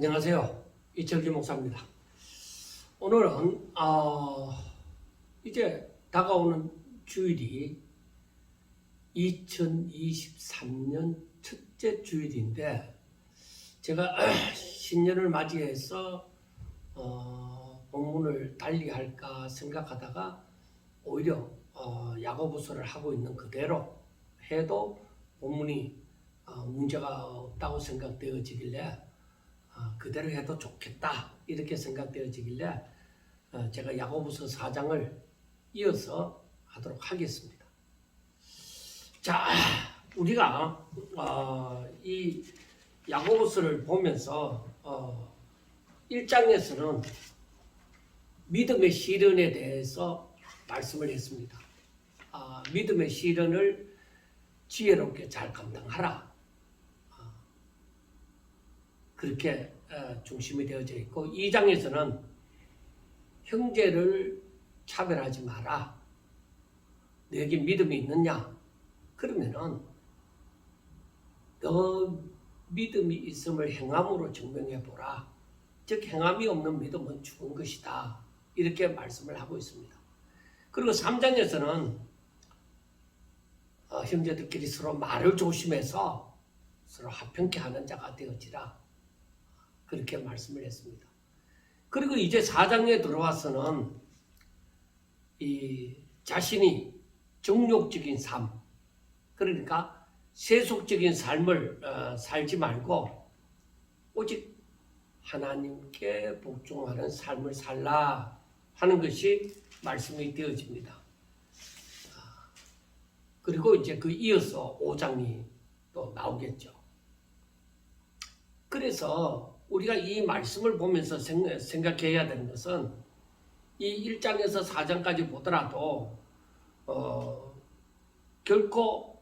안녕하세요. 이철기 목사입니다. 오늘은 이제 다가오는 주일이 2023년 첫째 주일인데 제가 신년을 맞이해서 본문을 달리할까 생각하다가 오히려 야고보서를 하고 있는 그대로 해도 본문이 문제가 없다고 생각되어지길래 그대로 해도 좋겠다 이렇게 생각되어지길래 제가 야고보서 4장을 이어서 하도록 하겠습니다. 자, 우리가 이 야고보서를 보면서 1장에서는 믿음의 시련에 대해서 말씀을 했습니다. 믿음의 시련을 지혜롭게 잘 감당하라. 그렇게 중심이 되어져 있고 2장에서는 형제를 차별하지 마라. 너에게 믿음이 있느냐? 그러면은 너 믿음이 있음을 행함으로 증명해 보라. 즉 행함이 없는 믿음은 죽은 것이다. 이렇게 말씀을 하고 있습니다. 그리고 3장에서는 형제들끼리 서로 말을 조심해서 서로 화평케 하는 자가 되어지라. 그렇게 말씀을 했습니다. 그리고 이제 4장에 들어와서는 이 자신이 정욕적인 삶, 그러니까 세속적인 삶을 살지 말고 오직 하나님께 복종하는 삶을 살라 하는 것이 말씀이 되어집니다. 그리고 이제 그 이어서 5장이 또 나오겠죠. 그래서 우리가 이 말씀을 보면서 생각해야 되는 것은 이 1장에서 4장까지 보더라도 결코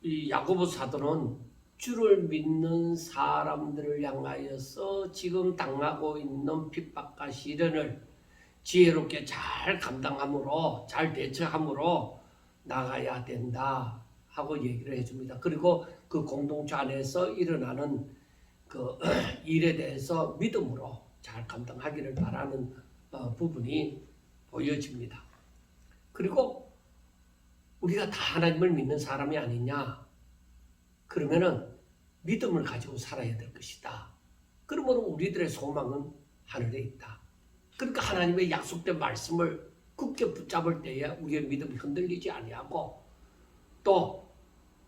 이 야고보 사도는 주를 믿는 사람들을 향하여서 지금 당하고 있는 핍박과 시련을 지혜롭게 잘 감당함으로 잘 대처함으로 나가야 된다 하고 얘기를 해줍니다. 그리고 그 공동체 안에서 일어나는 그 일에 대해서 믿음으로 잘 감당하기를 바라는 부분이 보여집니다. 그리고 우리가 다 하나님을 믿는 사람이 아니냐? 그러면은 믿음을 가지고 살아야 될 것이다. 그러므로 우리들의 소망은 하늘에 있다. 그러니까 하나님의 약속된 말씀을 굳게 붙잡을 때에 우리의 믿음이 흔들리지 아니하고 또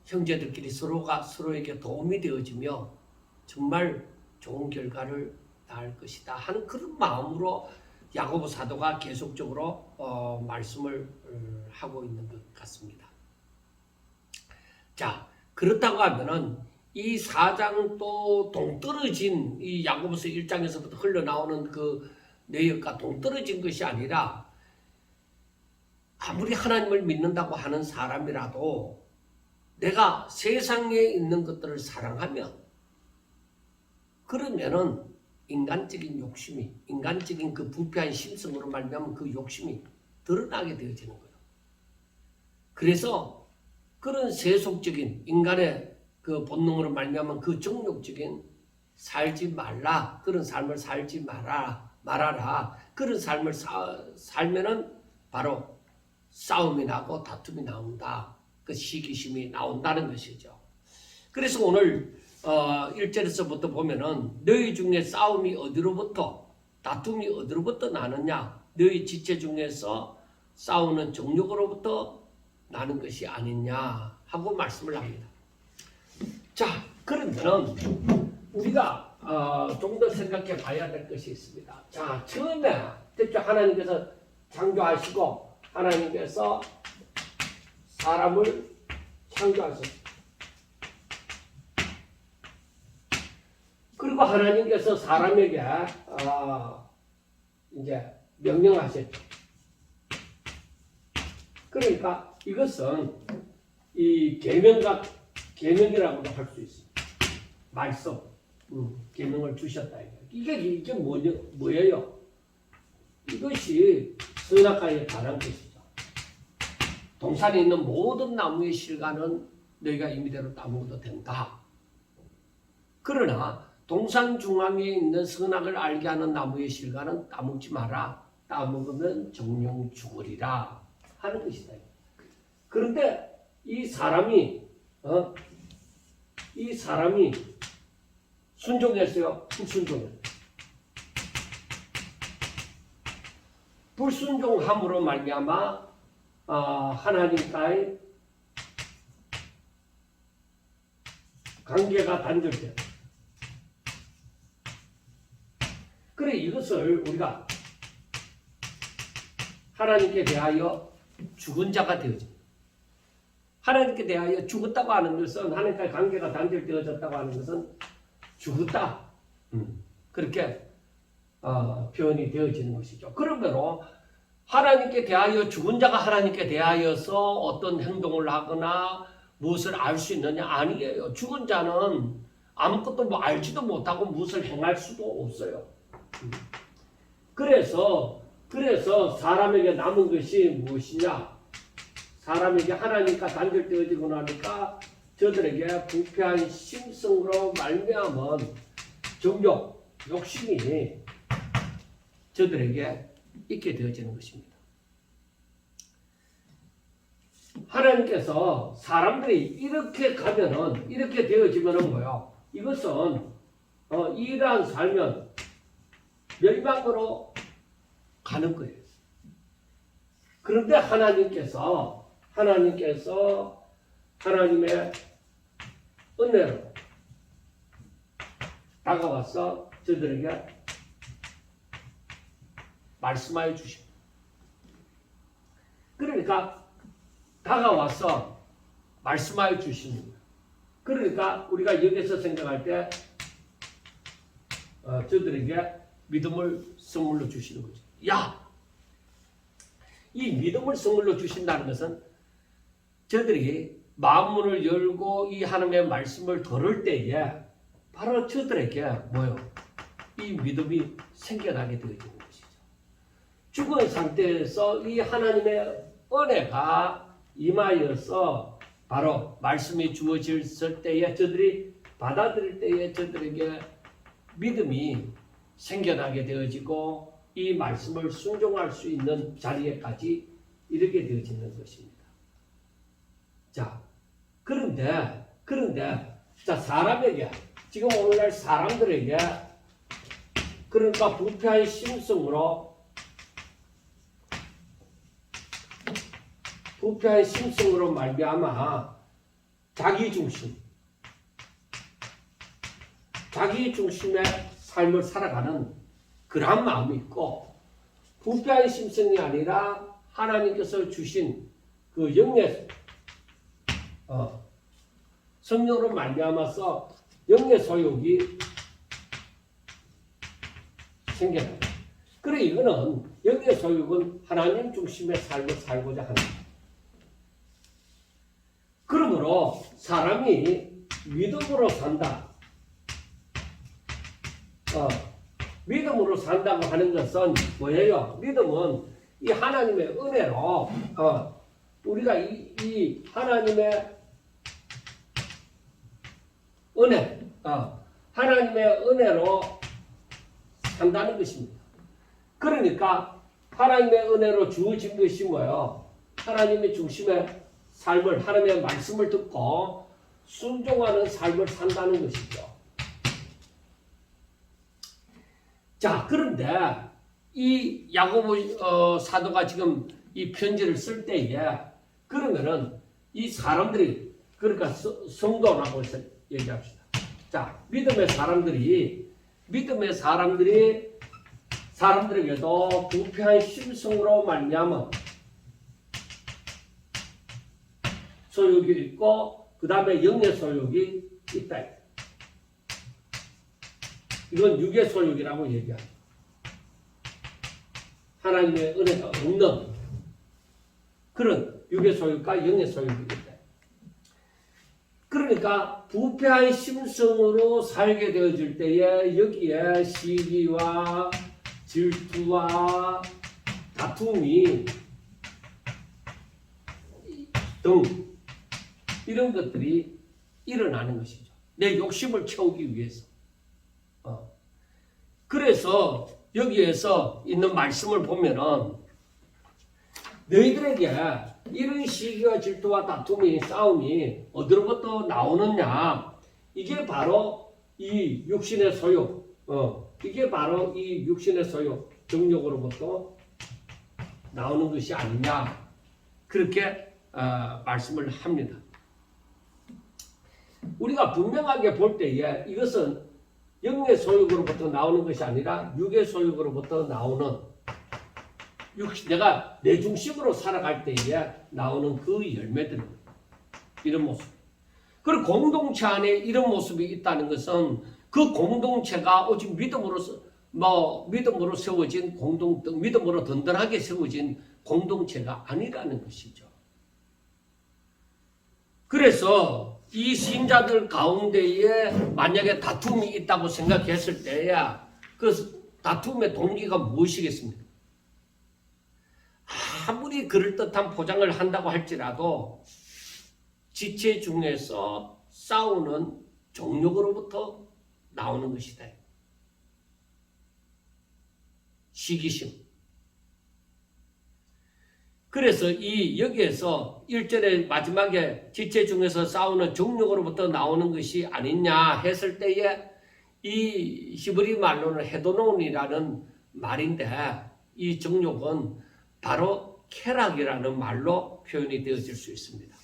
형제들끼리 서로가 서로에게 도움이 되어지며 정말 좋은 결과를 낳을 것이다 하는 그런 마음으로 야고보 사도가 계속적으로 말씀을 하고 있는 것 같습니다. 자, 그렇다고 하면은 이 4장 또 동떨어진 이 야고보서 1장에서부터 흘러나오는 그 내역과 동떨어진 것이 아니라 아무리 하나님을 믿는다고 하는 사람이라도 내가 세상에 있는 것들을 사랑하면 그러면은 인간적인 욕심이, 인간적인 그 부패한 심성으로 말미암은 그 욕심이 드러나게 되어지는 거예요. 그래서 그런 세속적인 인간의 그 본능으로 말미암은 그 정욕적인 살지 말라, 그런 삶을 살지 말아라. 그런 삶을 살면은 바로 싸움이 나고 다툼이 나온다. 그 시기심이 나온다는 것이죠. 그래서 오늘 1절에서부터 보면은 너희 중에 싸움이 어디로부터 다툼이 어디로부터 나느냐 너희 지체 중에서 싸우는 정욕으로부터 나는 것이 아니냐 하고 말씀을 합니다. 자, 그러면은 우리가 좀 더 생각해 봐야 될 것이 있습니다. 자, 처음에 대체 하나님께서 창조하시고 하나님께서 사람을 창조하셨습니다. 그리고 하나님께서 사람에게 이제 명령하셨죠. 그러니까 이것은 이 계명이라고도 할 수 있습니다. 말씀, 계명을 주셨다. 이게 뭐예요? 이것이 선악과에 관한 것이죠. 동산에 있는 모든 나무의 실과는 너희가 임의대로 따먹어도 된다. 그러나 동산 중앙에 있는 선악을 알게 하는 나무의 실과는 따먹지 마라. 따먹으면 정령 죽으리라 하는 것이다. 그런데 이 사람이 순종했어요? 불순종했어요? 불순종함으로 말미암아 하나님과의 관계가 단절돼요. 그래 이것을 우리가 하나님께 대하여 죽은 자가 되어집니다. 하나님께 대하여 죽었다고 하는 것은 하나님과의 관계가 단절되어졌다고 하는 것은 죽었다. 그렇게 표현이 되어지는 것이죠. 그러므로 하나님께 대하여 죽은 자가 하나님께 대하여서 어떤 행동을 하거나 무엇을 알 수 있느냐? 아니에요. 죽은 자는 아무것도 뭐 알지도 못하고 무엇을 행할 수도 없어요. 그래서 사람에게 남은 것이 무엇이냐? 사람에게 하나님과 단절되어지고 나니까 저들에게 부패한 심성으로 말미암은 정욕, 욕심이 저들에게 있게 되어지는 것입니다. 하나님께서 사람들이 이렇게 가면은, 이렇게 되어지면은 뭐요? 이것은 이러한 살면 멸망으로 가는 거예요. 그런데 하나님께서 하나님의 은혜로 다가와서 저들에게 말씀하여 주십니다. 그러니까 다가와서 말씀하여 주십니다. 그러니까 우리가 여기서 생각할 때 저들에게 믿음을 선물로 주시는 거죠. 이 믿음을 선물로 주신다는 것은 저들이 마음문을 열고 이 하나님의 말씀을 들을 때에 바로 저들에게 이 믿음이 생겨나게 되어지는 것이죠. 죽은 상태에서 이 하나님의 은혜가 임하여서 바로 말씀이 주어졌을 때에 저들이 받아들일 때에 저들에게 믿음이 생겨나게 되어지고 이 말씀을 순종할 수 있는 자리에까지 이르게 되어지는 것입니다. 자, 그런데 사람에게 지금 오늘날 사람들에게 그러니까 부패한 심성으로 말미암아 자기 중심의 삶을 살아가는 그러한 마음이 있고, 부패한 심성이 아니라 하나님께서 주신 그 영의 성령으로 말미암아서 영의 소욕이 생겨나요. 그래 이거는 영의 소욕은 하나님 중심의 삶을 살고자 하는 거예요. 그러므로 사람이 믿음으로 산다. 믿음으로 산다고 하는 것은 뭐예요? 믿음은 이 하나님의 은혜로 우리가 이 하나님의 은혜, 하나님의 은혜로 산다는 것입니다. 그러니까 하나님의 은혜로 주어진 것이 뭐예요? 하나님의 중심의 삶을, 하나님의 말씀을 듣고 순종하는 삶을 산다는 것이죠. 자, 그런데 이 야고보 사도가 지금 이 편지를 쓸 때에 그러면은 이 사람들이, 그러니까 성도라고 해서 얘기합시다. 자, 믿음의 사람들에게도 부패한 심성으로 말미암아 소욕이 있고 그 다음에 영의 소욕이 있다. 이건 육의 소욕이라고 얘기합니다. 하나님의 은혜가 없는 그런 육의 소욕과 영의 소욕이 있다. 그러니까 부패한 심성으로 살게 되어질 때에 여기에 시기와 질투와 다툼이 등 이런 것들이 일어나는 것이죠. 내 욕심을 채우기 위해서. 그래서 여기에서 있는 말씀을 보면은 너희들에게 이런 시기와 질투와 다툼이 싸움이 어디로부터 나오느냐? 이게 바로 이 육신의 소욕, 이게 바로 이 육신의 소욕, 정욕으로부터 나오는 것이 아니냐? 그렇게 말씀을 합니다. 우리가 분명하게 볼 때에 이것은 영의 소욕으로부터 나오는 것이 아니라 육의 소욕으로부터 나오는 내가 내 중심으로 살아갈 때에 나오는 그 열매들 이런 모습. 그리고 공동체 안에 이런 모습이 있다는 것은 그 공동체가 오직 믿음으로 세워진 믿음으로 든든하게 세워진 공동체가 아니라는 것이죠. 그래서 이 신자들 가운데에 만약에 다툼이 있다고 생각했을 때야 그 다툼의 동기가 무엇이겠습니까? 아무리 그럴듯한 포장을 한다고 할지라도 지체 중에서 싸우는 정욕으로부터 나오는 것이다. 시기심. 그래서 여기에서 1절의 마지막에 지체 중에서 싸우는 정욕으로부터 나오는 것이 아니냐 했을 때에 이 히브리 말로는 헤도논이라는 말인데 이 정욕은 바로 쾌락이라는 말로 표현이 되어질 수 있습니다.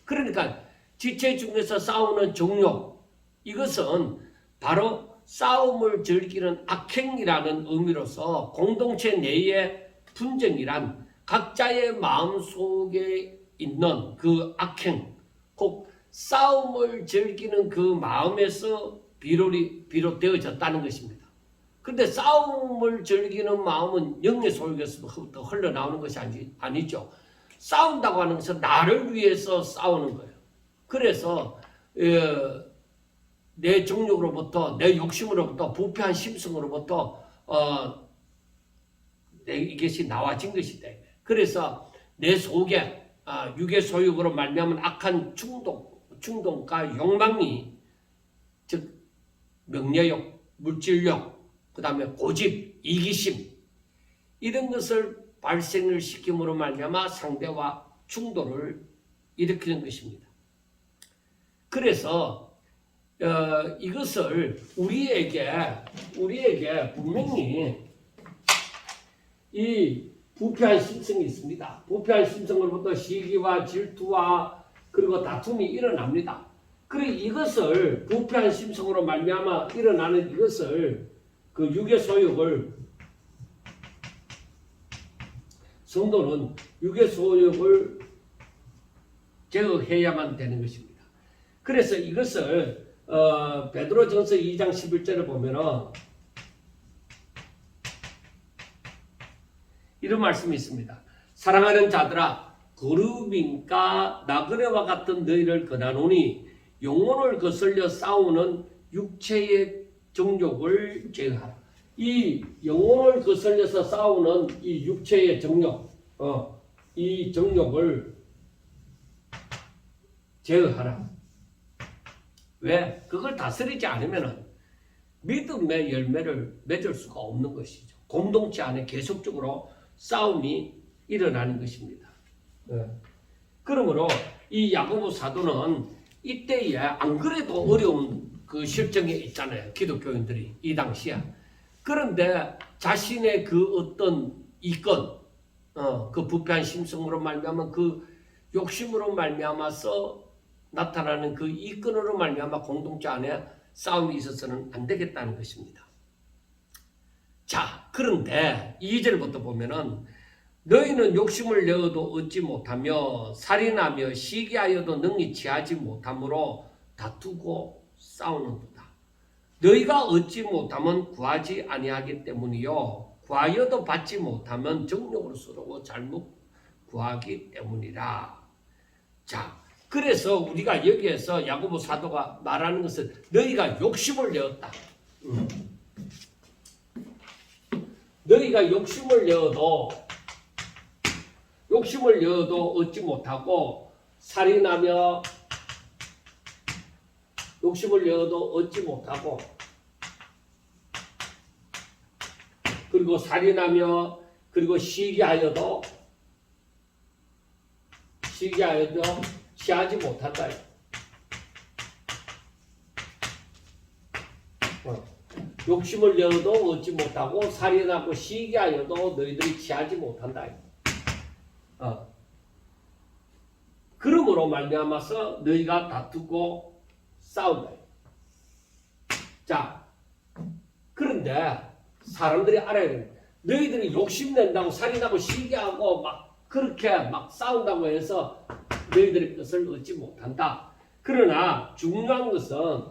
그러니까 지체 중에서 싸우는 정욕 이것은 바로 싸움을 즐기는 악행이라는 의미로서 공동체 내의 분쟁이란 각자의 마음속에 있는 그 악행, 혹 싸움을 즐기는 그 마음에서 비롯되어졌다는 것입니다. 그런데 싸움을 즐기는 마음은 영의 소욕에서부터 흘러나오는 것이 아니죠. 싸운다고 하는 것은 나를 위해서 싸우는 거예요. 그래서 내 정욕으로부터, 내 욕심으로부터, 부패한 심성으로부터 이것이 나와진 것이다. 그래서 내 속에 육의 소욕으로 말미암은 악한 충동과 욕망이 즉 명예욕, 물질욕, 그 다음에 고집, 이기심 이런 것을 발생을 시킴으로 말미암아 상대와 충돌을 일으키는 것입니다. 그래서 이것을 우리에게 분명히 이 부패한 심성이 있습니다. 부패한 심성으로부터 시기와 질투와 그리고 다툼이 일어납니다. 그리고 이것을 부패한 심성으로 말미암아 일어나는 이것을 그 육의 소욕을 성도는 육의 소욕을 제어해야만 되는 것입니다. 그래서 이것을 베드로전서 2장 11절을 보면은 이런 말씀이 있습니다. 사랑하는 자들아 거루민과 나그네와 같은 너희를 권하노니 영혼을 거슬려 싸우는 육체의 정욕을 제어하라. 이 영혼을 거슬려서 싸우는 이 육체의 정욕, 이 정욕을 제어하라. 왜? 그걸 다스리지 않으면 믿음의 열매를 맺을 수가 없는 것이죠. 공동체 안에 계속적으로 싸움이 일어나는 것입니다. 그러므로 이 야고보 사도는 이때에 안 그래도 어려운 그 실정에 있잖아요. 기독교인들이 이 당시에. 그런데 자신의 그 어떤 이건, 그 부패한 심성으로 말미암아 그 욕심으로 말미암아서 나타나는 그 이건으로 말미암아 공동체 안에 싸움이 있어서는 안 되겠다는 것입니다. 자, 그런데 2절부터 보면은 너희는 욕심을 내어도 얻지 못하며 살인하며 시기하여도 능히 취하지 못하므로 다투고 싸우는도다. 너희가 얻지 못하면 구하지 아니하기 때문이요 구하여도 받지 못하면 정욕으로 서로 잘못 구하기 때문이라. 자, 그래서 우리가 여기에서 야고보 사도가 말하는 것은 너희가 욕심을 내었다. 너희가 욕심을 내어도 얻지 못하고 살인하며 욕심을 내어도 얻지 못하고 그리고 살인하며 그리고 시기하여도 취하지 못한다. 욕심을 내어도 얻지 못하고 살인하고 시기하여도 너희들이 취하지 못한다. 그러므로 말미암아서 너희가 다투고 싸운다. 자, 그런데 사람들이 알아야 돼. 너희들이 욕심낸다고 살인하고 시기하고 막 그렇게 막 싸운다고 해서 너희들의 뜻을 얻지 못한다. 그러나 중요한 것은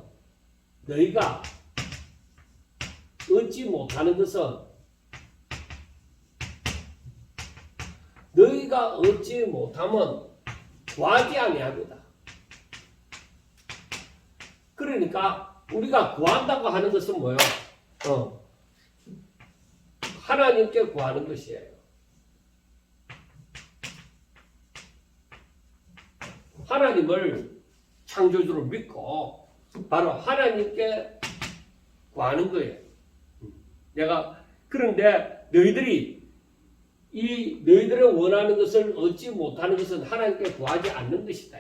너희가 얻지 못하는 것은 너희가 얻지 못하면 구하지 아니합니다. 그러니까 우리가 구한다고 하는 것은 뭐예요? 하나님께 구하는 것이에요. 하나님을 창조주로 믿고 바로 하나님께 구하는 거예요. 그런데 너희들이 너희들의 원하는 것을 얻지 못하는 것은 하나님께 구하지 않는 것이다.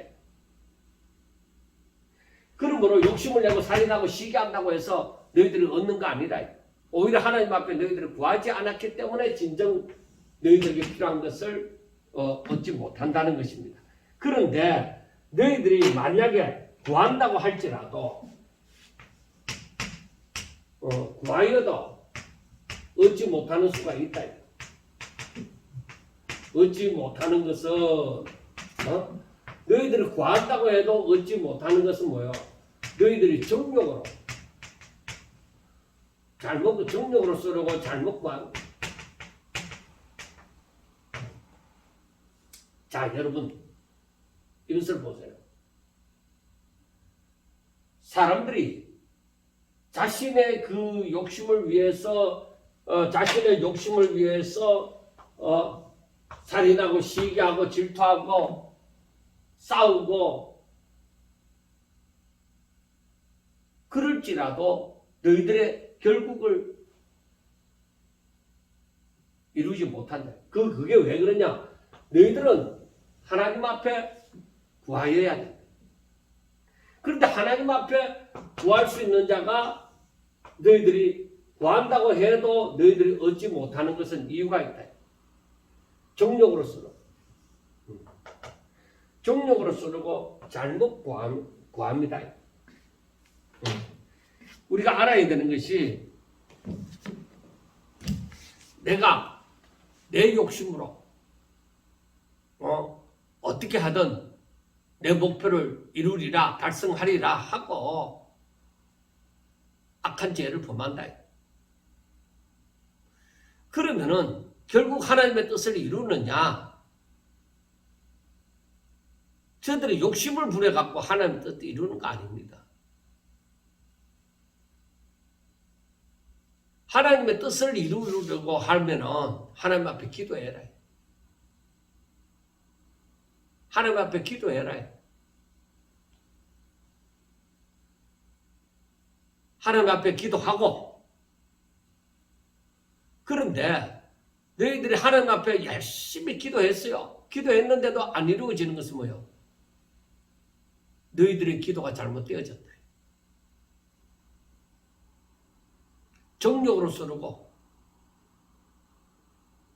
그러므로 욕심을 내고 살인하고 시기한다고 해서 너희들이 얻는 거 아니다. 오히려 하나님 앞에 너희들이 구하지 않았기 때문에 진정 너희들에게 필요한 것을 얻지 못한다는 것입니다. 그런데 너희들이 만약에 구한다고 할지라도 구하여도 얻지 못하는 수가 있다. 얻지 못하는 것은 너희들이 구한다고 해도 얻지 못하는 것은 뭐예요? 너희들이 정욕으로 정욕으로 쓰려고 잘못 구한. 자, 여러분 이것을 보세요. 사람들이 자신의 그 욕심을 위해서 살인하고 시기하고 질투하고 싸우고 그럴지라도 너희들의 결국을 이루지 못한다. 그게 왜 그러냐? 너희들은 하나님 앞에 구하여야 돼. 그런데 하나님 앞에 구할 수 있는 자가 너희들이 구한다고 해도 너희들이 얻지 못하는 것은 이유가 있다. 정욕으로 쓰고 잘못 구합니다. 우리가 알아야 되는 것이 내가 내 욕심으로 어떻게 하든 내 목표를 이루리라 달성하리라 하고 악한 죄를 범한다. 그러면은 결국 하나님의 뜻을 이루느냐? 저들이 욕심을 부려갖고 하나님의 뜻을 이루는 거 아닙니다. 하나님의 뜻을 이루려고 하면은 하나님 앞에 기도해라. 하나님 앞에 기도해라. 하나님 앞에 기도하고. 그런데 너희들이 하나님 앞에 열심히 기도했어요. 기도했는데도 안 이루어지는 것은 뭐예요? 너희들의 기도가 잘못되어졌다. 정욕으로 쓰르고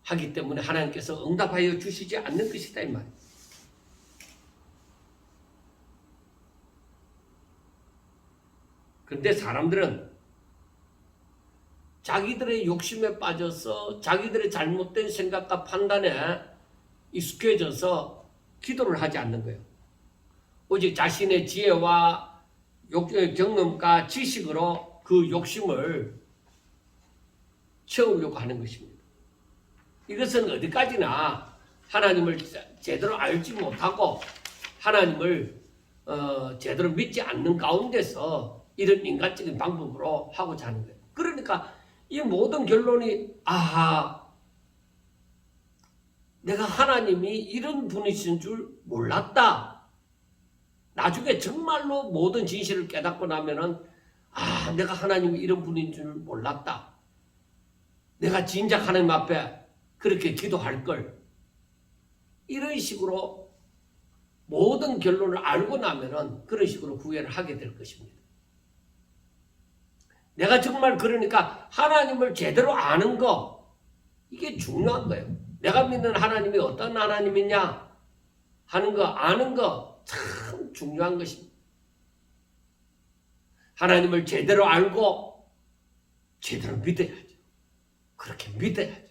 하기 때문에 하나님께서 응답하여 주시지 않는 것이다 이 말이에요. 그런데 사람들은 자기들의 욕심에 빠져서 자기들의 잘못된 생각과 판단에 익숙해져서 기도를 하지 않는 거예요. 오직 자신의 지혜와 경험과 지식으로 그 욕심을 채우려고 하는 것입니다. 이것은 어디까지나 하나님을 제대로 알지 못하고 하나님을 제대로 믿지 않는 가운데서 이런 인간적인 방법으로 하고자 하는 거예요. 그러니까 이 모든 결론이 내가 하나님이 이런 분이신 줄 몰랐다. 나중에 정말로 모든 진실을 깨닫고 나면은 내가 하나님이 이런 분인 줄 몰랐다. 내가 진작 하나님 앞에 그렇게 기도할 걸. 이런 식으로 모든 결론을 알고 나면은 그런 식으로 구애를 하게 될 것입니다. 내가 정말 그러니까 하나님을 제대로 아는 거, 이게 중요한 거예요. 내가 믿는 하나님이 어떤 하나님이냐 하는 거, 아는 거 참 중요한 것입니다. 하나님을 제대로 알고 제대로 믿어야죠. 그렇게 믿어야죠.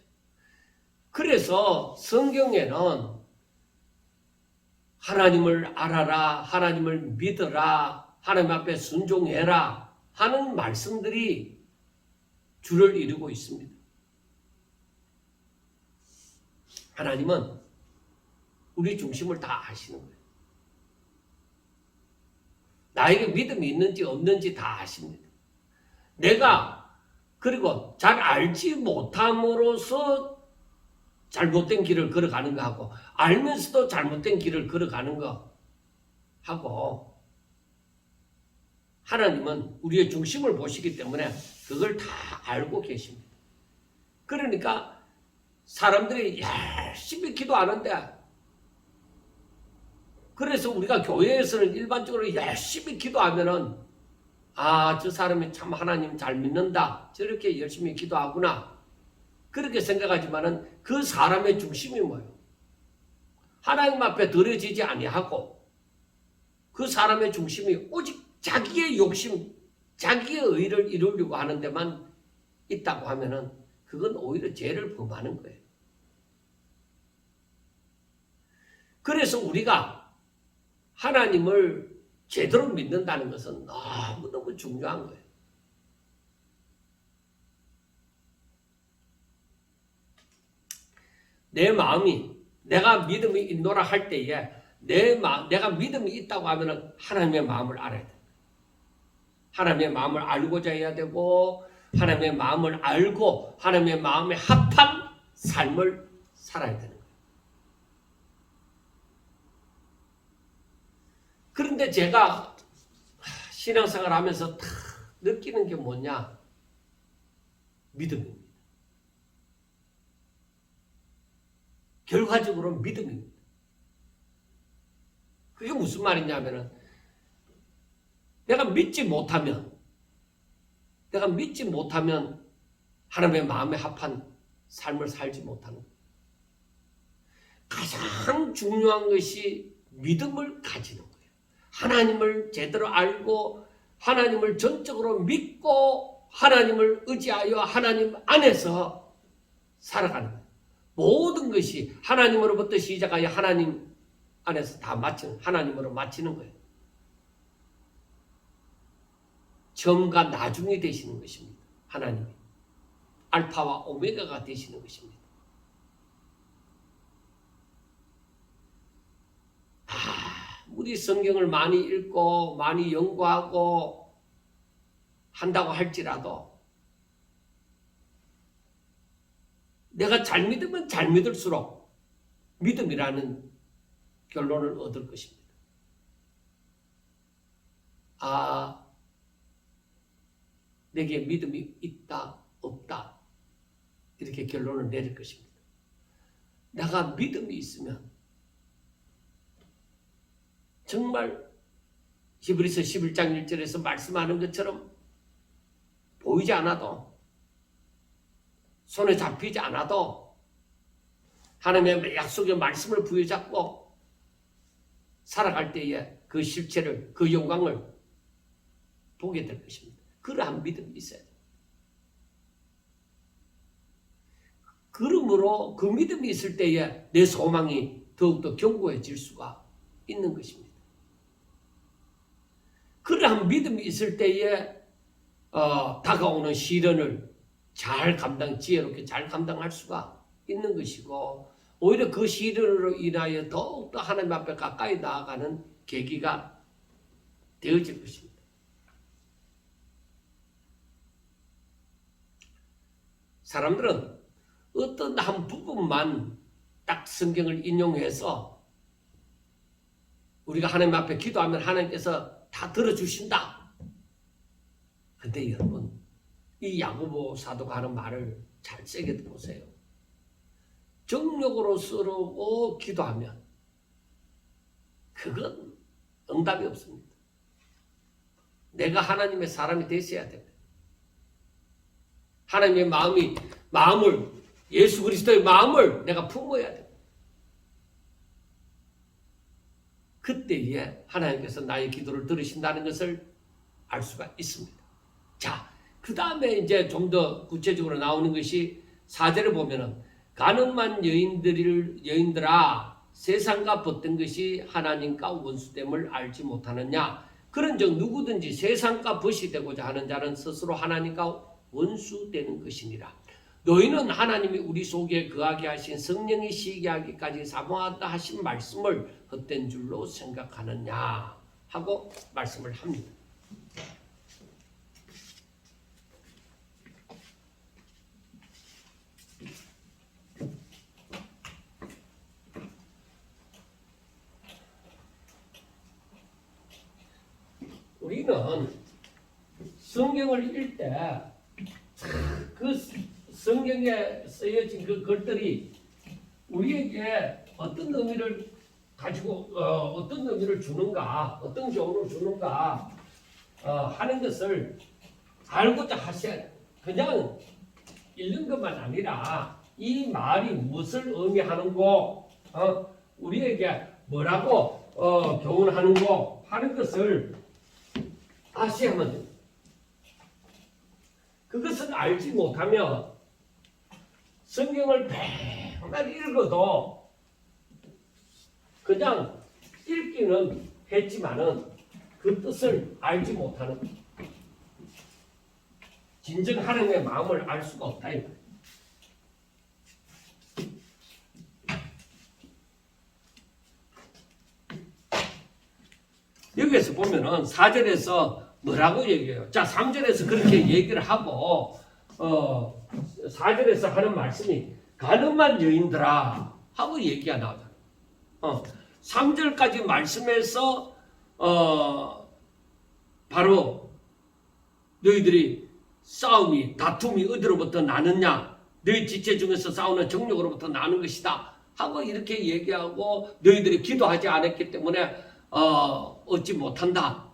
그래서 성경에는 하나님을 알아라, 하나님을 믿어라, 하나님 앞에 순종해라 하는 말씀들이 줄을 이루고 있습니다. 하나님은 우리 중심을 다 아시는 거예요. 나에게 믿음이 있는지 없는지 다 아십니다. 내가 그리고 잘 알지 못함으로써 잘못된 길을 걸어가는 거 하고 알면서도 잘못된 길을 걸어가는 거 하고 하나님은 우리의 중심을 보시기 때문에 그걸 다 알고 계십니다. 그러니까 사람들이 열심히 기도하는데 그래서 우리가 교회에서는 일반적으로 열심히 기도하면은 저 사람이 참 하나님 잘 믿는다. 저렇게 열심히 기도하구나. 그렇게 생각하지만은 그 사람의 중심이 뭐예요? 하나님 앞에 드려지지 아니하고 그 사람의 중심이 오직 자기의 욕심, 자기의 의를 이루려고 하는 데만 있다고 하면은 그건 오히려 죄를 범하는 거예요. 그래서 우리가 하나님을 제대로 믿는다는 것은 너무너무 중요한 거예요. 내 마음이 내가 믿음이 있노라 할 때에 내가 믿음이 있다고 하면 하나님의 마음을 알아야 돼. 하나님의 마음을 알고자 해야 되고 하나님의 마음을 알고 하나님의 마음에 합한 삶을 살아야 되는 거예요. 그런데 제가 신앙생활 하면서 다 느끼는 게 뭐냐? 믿음입니다. 결과적으로 믿음입니다. 그게 무슨 말이냐면은 내가 믿지 못하면 하나님의 마음에 합한 삶을 살지 못하는 거예요. 가장 중요한 것이 믿음을 가지는 거예요. 하나님을 제대로 알고 하나님을 전적으로 믿고 하나님을 의지하여 하나님 안에서 살아가는 거예요. 모든 것이 하나님으로부터 시작하여 하나님 안에서 다 하나님으로 마치는 거예요. 처음과 나중이 되시는 것입니다. 하나님이 알파와 오메가가 되시는 것입니다. 우리 성경을 많이 읽고 많이 연구하고 한다고 할지라도 내가 잘 믿으면 잘 믿을수록 믿음이라는 결론을 얻을 것입니다. 내게 믿음이 있다, 없다 이렇게 결론을 내릴 것입니다. 내가 믿음이 있으면 정말 히브리서 11장 1절에서 말씀하는 것처럼 보이지 않아도 손에 잡히지 않아도 하나님의 약속의 말씀을 부여잡고 살아갈 때에 그 실체를, 그 영광을 보게 될 것입니다. 그러한 믿음이 있어야 돼요. 그러므로 그 믿음이 있을 때에 내 소망이 더욱더 견고해질 수가 있는 것입니다. 그러한 믿음이 있을 때에 다가오는 시련을 지혜롭게 잘 감당할 수가 있는 것이고 오히려 그 시련으로 인하여 더욱더 하나님 앞에 가까이 나아가는 계기가 되어질 것입니다. 사람들은 어떤 한 부분만 딱 성경을 인용해서 우리가 하나님 앞에 기도하면 하나님께서 다 들어주신다. 근데 여러분 이 야고보 사도가 하는 말을 잘 세게 보세요. 정욕으로 쓰고 기도하면 그건 응답이 없습니다. 내가 하나님의 사람이 되셔야 됩니다. 하나님의 마음을 예수 그리스도의 마음을 내가 품어야 됩니다. 그때에 하나님께서 나의 기도를 들으신다는 것을 알 수가 있습니다. 자, 그 다음에 이제 좀 더 구체적으로 나오는 것이 4절에 보면은 가늠한 여인들아 세상과 벗된 것이 하나님과 원수됨을 알지 못하느냐. 그런즉 누구든지 세상과 벗이 되고자 하는 자는 스스로 하나님과 원수되는 것이니라. 너희는 하나님이 우리 속에 거하게 하신 성령이 시게 하기까지 사모하다 하신 말씀을 헛된 줄로 생각하느냐 하고 말씀을 합니다. 우리는 성경을 읽을 때 그 성경에 쓰여진 그 글들이 우리에게 어떤 의미를 가지고 어떤 의미를 주는가, 어떤 교훈을 주는가 하는 것을 알고자 하셔야 돼요. 그냥 읽는 것만 아니라 이 말이 무엇을 의미하는고, 우리에게 뭐라고 교훈하는고 하는 것을 아셔야만 돼요. 그것을 알지 못하면 성경을 맨날 읽어도 그냥 읽기는 했지만은 그 뜻을 알지 못하는, 진정 하나님의 마음을 알 수가 없다. 여기에서 보면은 4절에서 뭐라고 얘기해요? 자, 3절에서 그렇게 얘기를 하고 4절에서 하는 말씀이 가늠한 여인들아 하고 얘기가 나오잖아요. 3절까지 말씀에서 바로 너희들이 싸움이 다툼이 어디로부터 나느냐, 너희 지체 중에서 싸우는 정욕으로부터 나는 것이다 하고 이렇게 얘기하고, 너희들이 기도하지 않았기 때문에 얻지 못한다.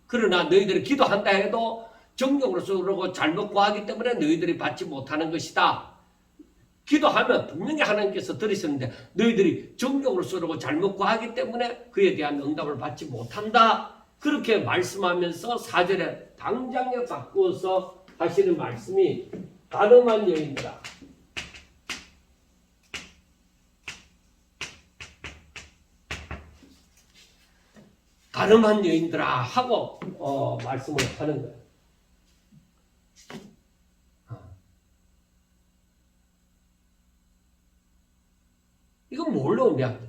그러나 너희들이 기도한다 해도 정욕으로 쏘고 잘못 구하기 때문에 너희들이 받지 못하는 것이다. 기도하면 분명히 하나님께서 들으셨는데 너희들이 정욕으로 쏘고 잘못 구하기 때문에 그에 대한 응답을 받지 못한다. 그렇게 말씀하면서 4절에 당장에 바꾸어서 하시는 말씀이 가늠한 여인들아. 가늠한 여인들아 하고 말씀을 하는 거예요. 이건 뭘로 의미합니까?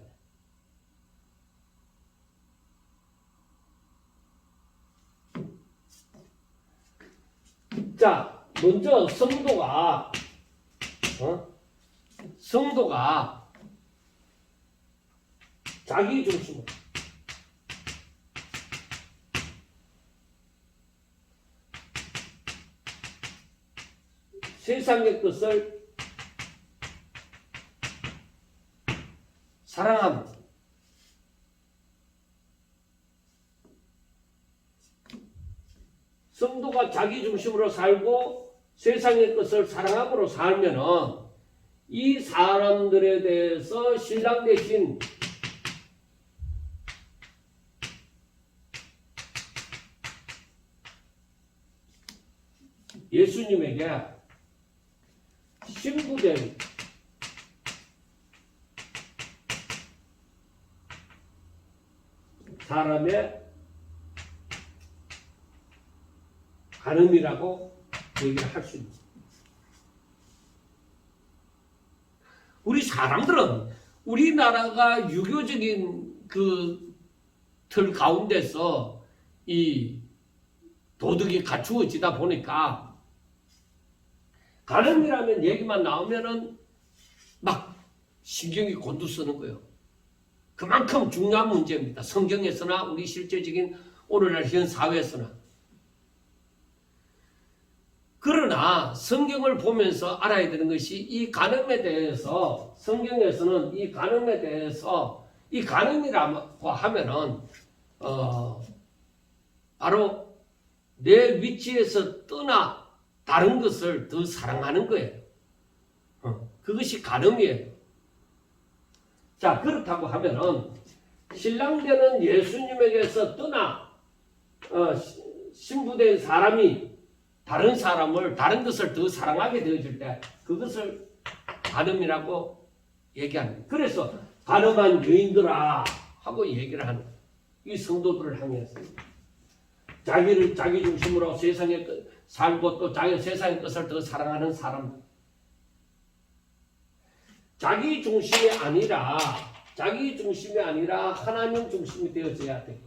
자, 먼저 성도가 자기 중심으로 세상의 것을 사랑합니다. 성도가 자기 중심으로 살고 세상의 것을 사랑함으로 살면은 이 사람들에 대해서 신랑 대신 예수님에게 신부된 사람의 가늠이라고 얘기를 할 수 있습니다. 우리 사람들은 우리나라가 유교적인 그 틀 가운데서 이 도덕이 갖추어지다 보니까 가늠이라면 얘기만 나오면은 막 신경이 곤두서는 거예요. 그만큼 중요한 문제입니다. 성경에서나 우리 실제적인 오늘날 현 사회에서나. 그러나 성경을 보면서 알아야 되는 것이 이 간음에 대해서 성경에서는 이 간음에 대해서 이 간음이라고 하면은 바로 내 위치에서 떠나 다른 것을 더 사랑하는 거예요. 그것이 간음이에요. 자, 그렇다고 하면은 신랑되는 예수님에게서 떠나 신부된 사람이 다른 사람을 다른 것을 더 사랑하게 되어질 때 그것을 간음이라고 얘기합니다. 그래서 간음한 여인들아 하고 얘기를 하는 이 성도들을 향해서 자기를 자기 중심으로 세상에 살고 또 자기 세상의 것을 더 사랑하는 사람들. 자기 중심이 아니라 하나님 중심이 되어져야 돼.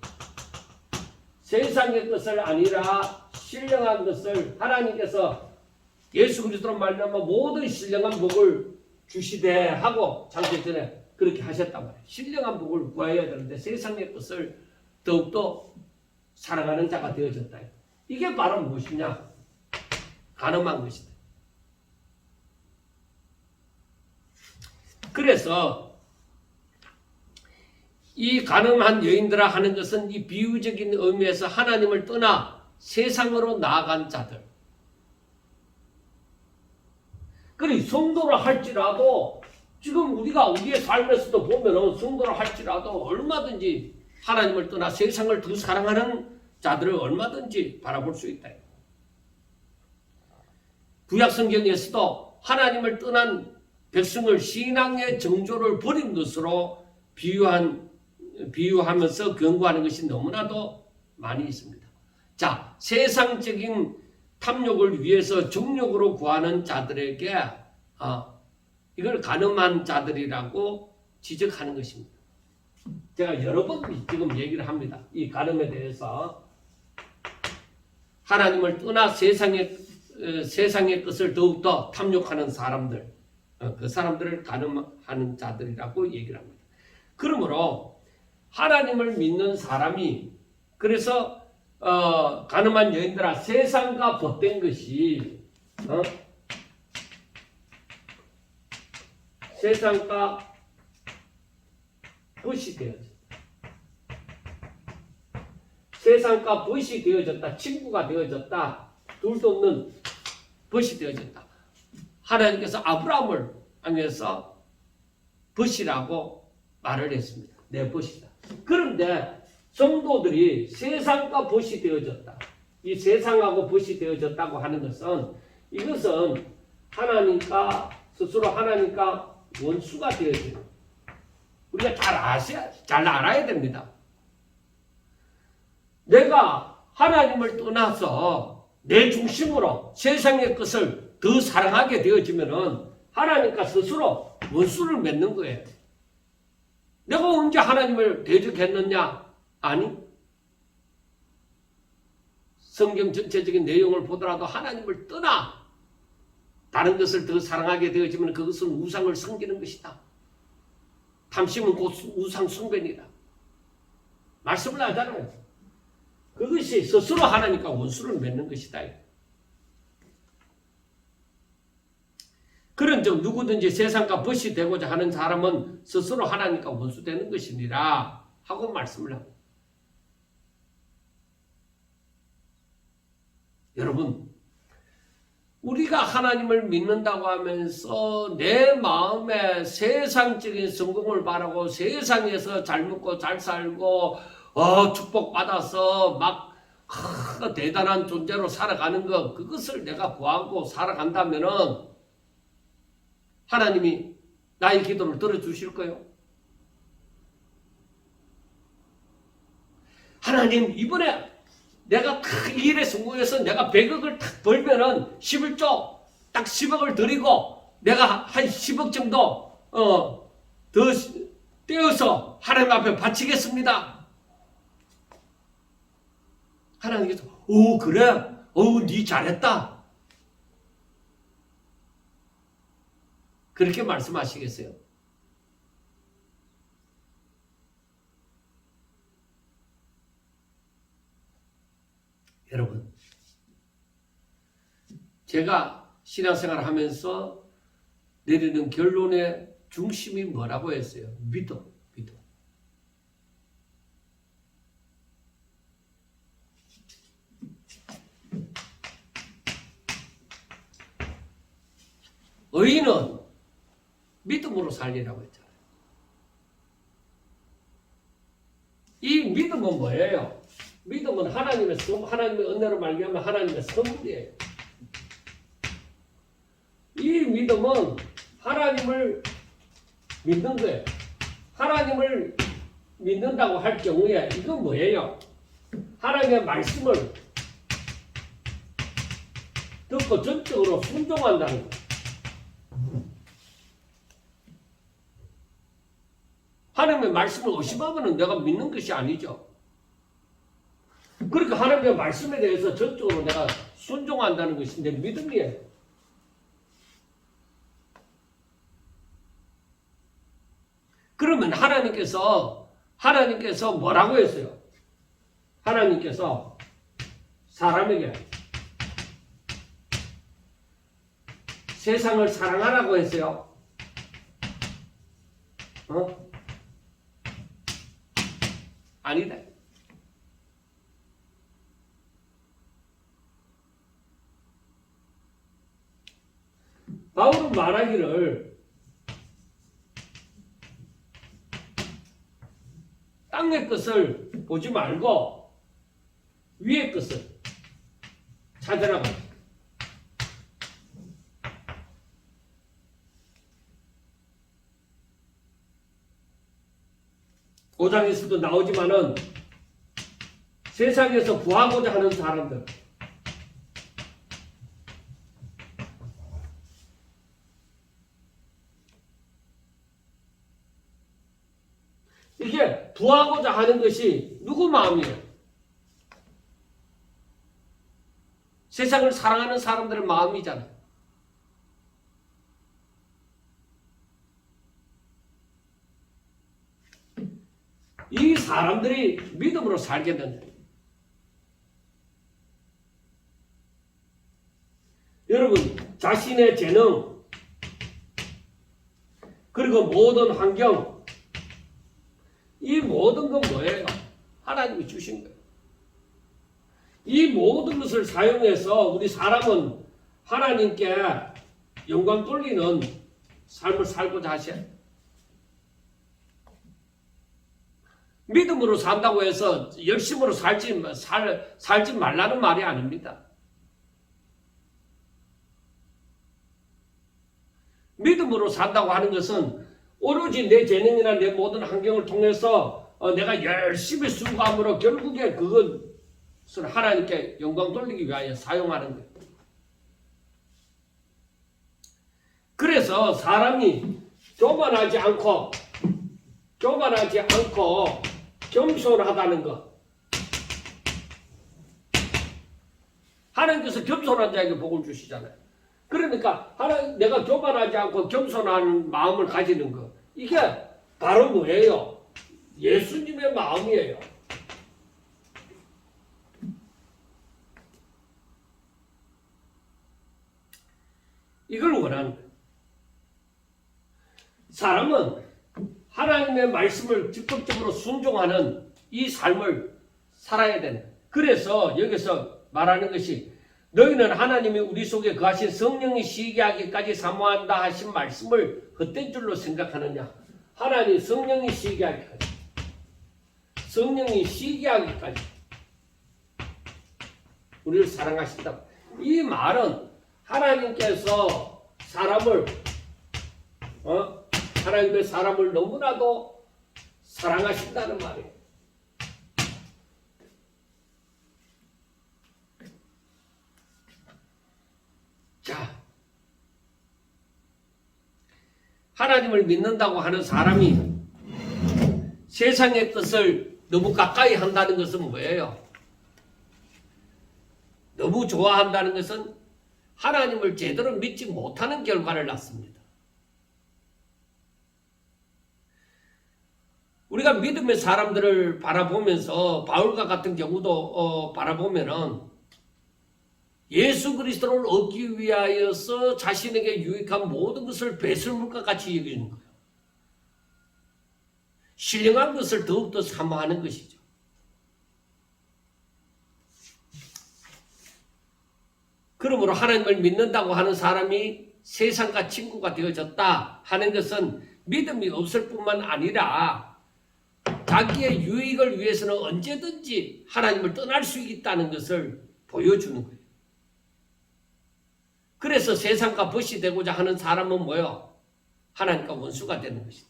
세상의 것을 아니라 신령한 것을 하나님께서 예수 그리스도로 말미암아 모든 신령한 복을 주시되 하고 창세전에 그렇게 하셨단 말이에요. 신령한 복을 구해야 되는데 세상의 것을 더욱더 사랑하는 자가 되어졌다. 이게 바로 무엇이냐? 간음한 것이다. 그래서 이 간음한 여인들아 하는 것은 이 비유적인 의미에서 하나님을 떠나 세상으로 나아간 자들. 그리고 성도를 할지라도 지금 우리가 우리의 삶에서도 보면은 성도를 할지라도 얼마든지 하나님을 떠나 세상을 더 사랑하는 자들을 얼마든지 바라볼 수 있다. 구약 성경에서도 하나님을 떠난 백성을 신앙의 정조를 버린 것으로 비유하면서 경고하는 것이 너무나도 많이 있습니다. 자, 세상적인 탐욕을 위해서 정욕으로 구하는 자들에게 이걸 간음한 자들이라고 지적하는 것입니다. 제가 여러 번 지금 얘기를 합니다. 이 간음에 대해서 하나님을 떠나 세상의 것을 더욱더 탐욕하는 사람들, 그 사람들을 간음하는 자들이라고 얘기를 합니다. 그러므로 하나님을 믿는 사람이 그래서 간음한 여인들아 세상과 벗된 것이 세상과 벗이 되어졌다. 세상과 벗이 되어졌다. 친구가 되어졌다. 둘도 없는 벗이 되어졌다. 하나님께서 아브라함을 향해서 벗이라고 말을 했습니다. 내 벗이다. 그런데 성도들이 세상과 벗이 되어졌다. 이 세상하고 벗이 되어졌다고 하는 것은 이것은 하나님과 스스로 하나님과 원수가 되어지는 우리가 잘 알아야 됩니다. 내가 하나님을 떠나서 내 중심으로 세상의 것을 더 사랑하게 되어지면은 하나님과 스스로 원수를 맺는 거예요. 내가 언제 하나님을 대적했느냐? 아니. 성경 전체적인 내용을 보더라도 하나님을 떠나 다른 것을 더 사랑하게 되어지면 그것은 우상을 섬기는 것이다. 탐심은 곧 우상 숭배이다. 말씀을 하잖아요. 그것이 스스로 하나님과 원수를 맺는 것이다. 그런 즉 누구든지 세상과 벗이 되고자 하는 사람은 스스로 하나님과 원수 되는 것이니라 하고 말씀을 합니다. 여러분, 우리가 하나님을 믿는다고 하면서 내 마음에 세상적인 성공을 바라고 세상에서 잘 먹고 잘 살고 축복받아서 막 대단한 존재로 살아가는 것, 그것을 내가 구하고 살아간다면은 하나님이 나의 기도를 들어주실 거예요. 하나님, 이번에 내가 이 일에 성공해서 내가 100억을 딱 벌면은 11조 딱 10억을 드리고 내가 한 10억 정도 더 떼어서 하나님 앞에 바치겠습니다. 하나님께서 그래? 네 잘했다. 그렇게 말씀하시겠어요? 여러분, 제가 신앙생활 하면서 내리는 결론의 중심이 뭐라고 했어요? 믿음. 의인은 믿음으로 살리라고 했잖아요. 이 믿음은 뭐예요? 믿음은 하나님의 은혜로 말미암아 하나님의 선물이에요. 이 믿음은 하나님을 믿는 거예요. 하나님을 믿는다고 할 경우에 이건 뭐예요? 하나님의 말씀을 듣고 전적으로 순종한다는 거예요. 하나님의 말씀을 의심하면 내가 믿는 것이 아니죠. 그러니까 하나님의 말씀에 대해서 전적으로 내가 순종한다는 것이 내 믿음이에요. 그러면 하나님께서 뭐라고 했어요? 하나님께서 사람에게 세상을 사랑하라고 했어요. 아니다. 바울은 말하기를 땅의 것을 보지 말고 위의 것을 찾으라고. 5장에서도 나오지만은 세상에서 구하고자 하는 사람들, 이게 구하고자 하는 것이 누구 마음이에요? 세상을 사랑하는 사람들의 마음이잖아요. 이 사람들이 믿음으로 살게 된다. 여러분, 자신의 재능, 그리고 모든 환경, 이 모든 건 뭐예요? 하나님이 주신 거예요. 이 모든 것을 사용해서 우리 사람은 하나님께 영광 돌리는 삶을 살고자 하셔요. 믿음으로 산다고 해서 열심으로 살지 말라는 말이 아닙니다. 믿음으로 산다고 하는 것은 오로지 내 재능이나 내 모든 환경을 통해서 내가 열심히 수고함으로 결국에 그것을 하나님께 영광 돌리기 위하여 사용하는 거예요. 그래서 사람이 교만하지 않고 겸손하다는 것. 하나님께서 겸손한 자에게 복을 주시잖아요. 그러니까 내가 교만하지 않고 겸손한 마음을 가지는 것. 이게 바로 뭐예요? 예수님의 마음이에요. 이걸 원하는 거예요. 사람은 하나님의 말씀을 적극적으로 순종하는 이 삶을 살아야 되는. 그래서 여기서 말하는 것이 너희는 하나님이 우리 속에 거하신 성령이 시기하기까지 사모한다 하신 말씀을 헛된 줄로 생각하느냐. 하나님 성령이 시기하기까지. 성령이 시기하기까지 우리를 사랑하신다. 이 말은 하나님께서 하나님의 사람을 너무나도 사랑하신다는 말이에요. 자, 하나님을 믿는다고 하는 사람이 세상의 뜻을 너무 가까이 한다는 것은 뭐예요? 너무 좋아한다는 것은 하나님을 제대로 믿지 못하는 결과를 낳습니다. 우리가 믿음의 사람들을 바라보면서 바울과 같은 경우도 바라보면은 예수 그리스도를 얻기 위하여서 자신에게 유익한 모든 것을 배설물과 같이 여기는 거예요. 신령한 것을 더욱더 사모하는 것이죠. 그러므로 하나님을 믿는다고 하는 사람이 세상과 친구가 되어졌다 하는 것은 믿음이 없을 뿐만 아니라 자기의 유익을 위해서는 언제든지 하나님을 떠날 수 있다는 것을 보여주는 거예요. 그래서 세상과 벗이 되고자 하는 사람은 뭐요? 하나님과 원수가 되는 것이다.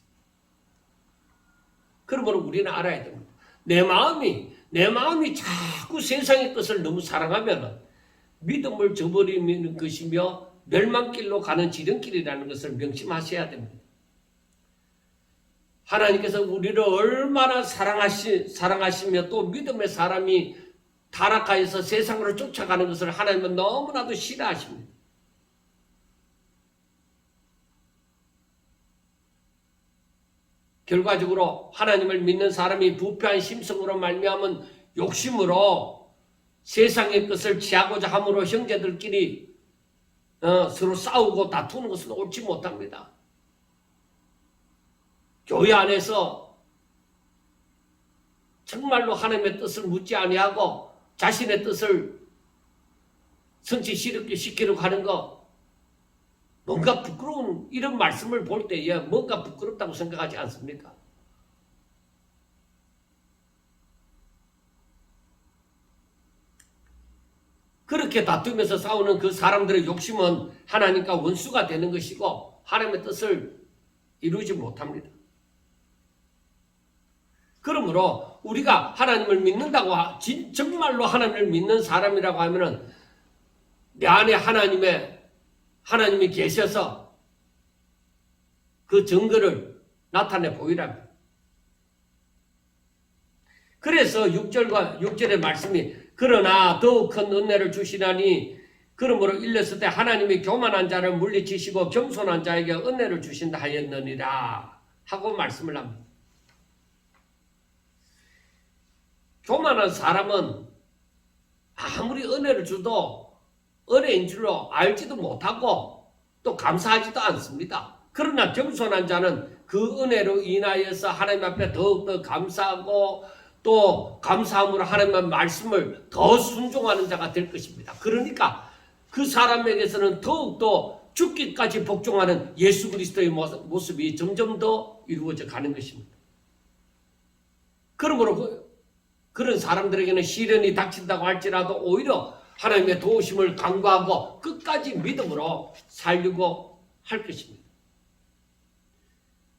그러므로 우리는 알아야 됩니다. 내 마음이 자꾸 세상의 것을 너무 사랑하면 믿음을 저버리는 것이며 멸망길로 가는 지름길이라는 것을 명심하셔야 됩니다. 하나님께서 우리를 얼마나 사랑하시며 또 믿음의 사람이 타락하여서 세상으로 쫓아가는 것을 하나님은 너무나도 싫어하십니다. 결과적으로 하나님을 믿는 사람이 부패한 심성으로 말미암은 욕심으로 세상의 것을 취하고자 함으로 형제들끼리 서로 싸우고 다투는 것은 옳지 못합니다. 교회 안에서 정말로 하나님의 뜻을 묻지 아니하고 자신의 뜻을 성취시키려고 하는 것, 뭔가 부끄러운 이런 말씀을 볼 때에 뭔가 부끄럽다고 생각하지 않습니까? 그렇게 다투면서 싸우는 그 사람들의 욕심은 하나님과 원수가 되는 것이고 하나님의 뜻을 이루지 못합니다. 그러므로 우리가 하나님을 믿는다고 정말로 하나님을 믿는 사람이라고 하면은 내 안에 하나님이 계셔서 그 증거를 나타내 보이랍니다. 그래서 6절의 말씀이 그러나 더욱 큰 은혜를 주시나니 그러므로 일렀을 때 하나님이 교만한 자를 물리치시고 겸손한 자에게 은혜를 주신다 하였느니라 하고 말씀을 합니다. 교만한 사람은 아무리 은혜를 줘도 은혜인 줄로 알지도 못하고 또 감사하지도 않습니다. 그러나 겸손한 자는 그 은혜로 인하여서 하나님 앞에 더욱더 감사하고 또 감사함으로 하나님의 말씀을 더 순종하는 자가 될 것입니다. 그러니까 그 사람에게서는 더욱더 죽기까지 복종하는 예수 그리스도의 모습이 점점 더 이루어져 가는 것입니다. 그러므로 그런 사람들에게는 시련이 닥친다고 할지라도 오히려 하나님의 도우심을 간구하고 끝까지 믿음으로 살려고 할 것입니다.